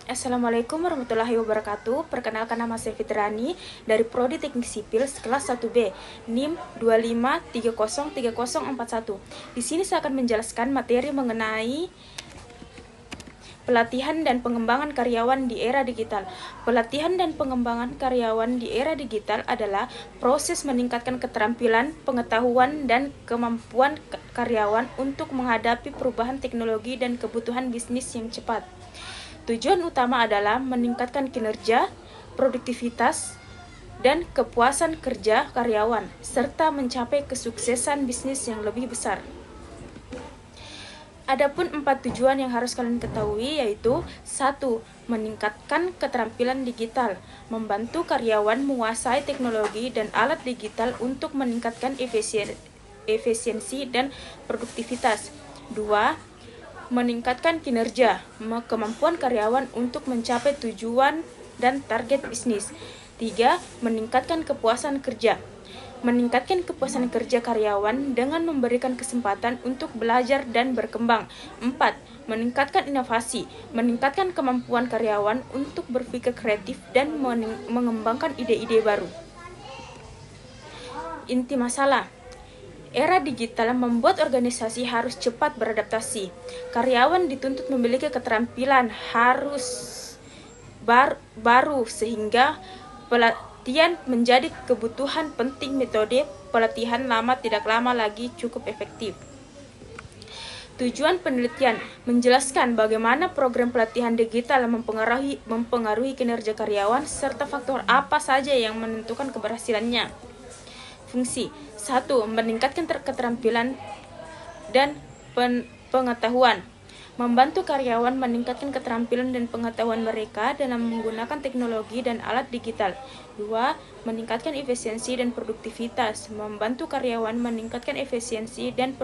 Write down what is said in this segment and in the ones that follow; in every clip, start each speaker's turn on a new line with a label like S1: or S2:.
S1: Assalamualaikum warahmatullahi wabarakatuh. Perkenalkan, nama saya Fitrani dari Prodi Teknik Sipil kelas 1B, NIM 25303041. Di sini saya akan menjelaskan materi mengenai pelatihan dan pengembangan karyawan di era digital. Pelatihan dan pengembangan karyawan di era digital adalah proses meningkatkan keterampilan, pengetahuan, dan kemampuan karyawan untuk menghadapi perubahan teknologi dan kebutuhan bisnis yang cepat. Tujuan utama adalah meningkatkan kinerja, produktivitas, dan kepuasan kerja karyawan, serta mencapai kesuksesan bisnis yang lebih besar. Adapun 4 tujuan yang harus kalian ketahui yaitu 1. Meningkatkan keterampilan digital, membantu karyawan menguasai teknologi dan alat digital untuk meningkatkan efisiensi dan produktivitas. 2. Meningkatkan kinerja, kemampuan karyawan untuk mencapai tujuan dan target bisnis. 3. Meningkatkan kepuasan kerja, meningkatkan kepuasan kerja karyawan dengan memberikan kesempatan untuk belajar dan berkembang. 4. Meningkatkan inovasi, meningkatkan kemampuan karyawan untuk berpikir kreatif dan mengembangkan ide-ide baru. Inti masalah: era digital membuat organisasi harus cepat beradaptasi. Karyawan dituntut memiliki keterampilan harus baru sehingga pelatihan menjadi kebutuhan penting. Metode pelatihan lama tidak lama lagi cukup efektif. Tujuan penelitian menjelaskan bagaimana program pelatihan digital mempengaruhi kinerja karyawan serta faktor apa saja yang menentukan keberhasilannya. Fungsi: 1. Meningkatkan keterampilan dan pengetahuan, membantu karyawan meningkatkan keterampilan dan pengetahuan mereka dalam menggunakan teknologi dan alat digital. 2. Meningkatkan efisiensi dan produktivitas, membantu karyawan meningkatkan efisiensi dan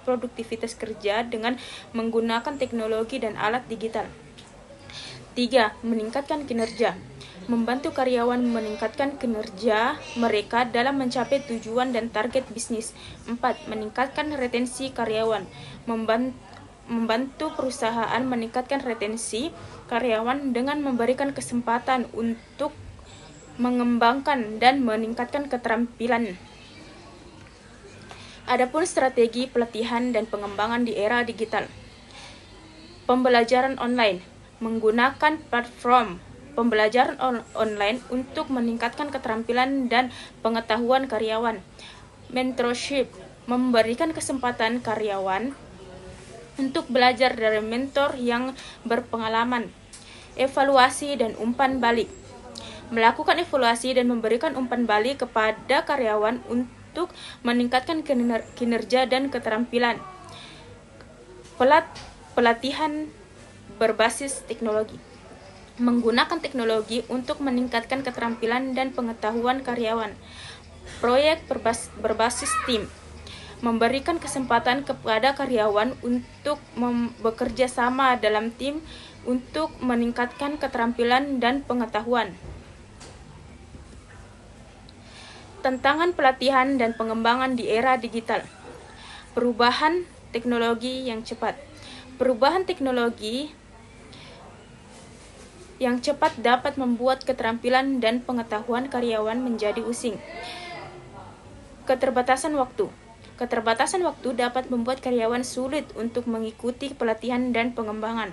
S1: produktivitas kerja dengan menggunakan teknologi dan alat digital. 3. Meningkatkan kinerja, membantu karyawan meningkatkan kinerja mereka dalam mencapai tujuan dan target bisnis. 4. Meningkatkan retensi karyawan, membantu perusahaan meningkatkan retensi karyawan dengan memberikan kesempatan untuk mengembangkan dan meningkatkan keterampilan. Adapun strategi pelatihan dan pengembangan di era digital. Pembelajaran online, menggunakan platform pembelajaran online untuk meningkatkan keterampilan dan pengetahuan karyawan. Mentorship, memberikan kesempatan karyawan untuk belajar dari mentor yang berpengalaman. Evaluasi dan umpan balik, melakukan evaluasi dan memberikan umpan balik kepada karyawan untuk meningkatkan kinerja dan keterampilan. Pelatihan berbasis teknologi, menggunakan teknologi untuk meningkatkan keterampilan dan pengetahuan karyawan. Proyek berbasis tim, memberikan kesempatan kepada karyawan untuk bekerja sama dalam tim untuk meningkatkan keterampilan dan pengetahuan. Tantangan pelatihan dan pengembangan di era digital. Perubahan teknologi yang cepat. Perubahan teknologi yang cepat dapat membuat keterampilan dan pengetahuan karyawan menjadi using. Keterbatasan waktu. Keterbatasan waktu dapat membuat karyawan sulit untuk mengikuti pelatihan dan pengembangan.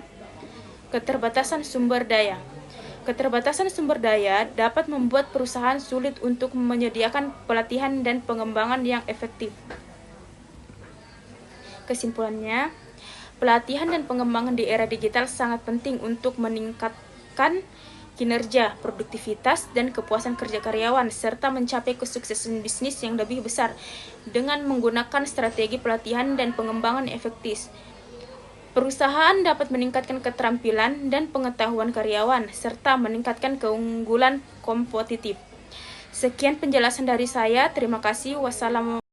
S1: Keterbatasan sumber daya. Keterbatasan sumber daya dapat membuat perusahaan sulit untuk menyediakan pelatihan dan pengembangan yang efektif. Kesimpulannya, pelatihan dan pengembangan di era digital sangat penting untuk meningkatkan kinerja, produktivitas, dan kepuasan kerja karyawan, serta mencapai kesuksesan bisnis yang lebih besar dengan menggunakan strategi pelatihan dan pengembangan efektif. Perusahaan dapat meningkatkan keterampilan dan pengetahuan karyawan, serta meningkatkan keunggulan kompetitif. Sekian penjelasan dari saya. Terima kasih. Wassalamualaikum.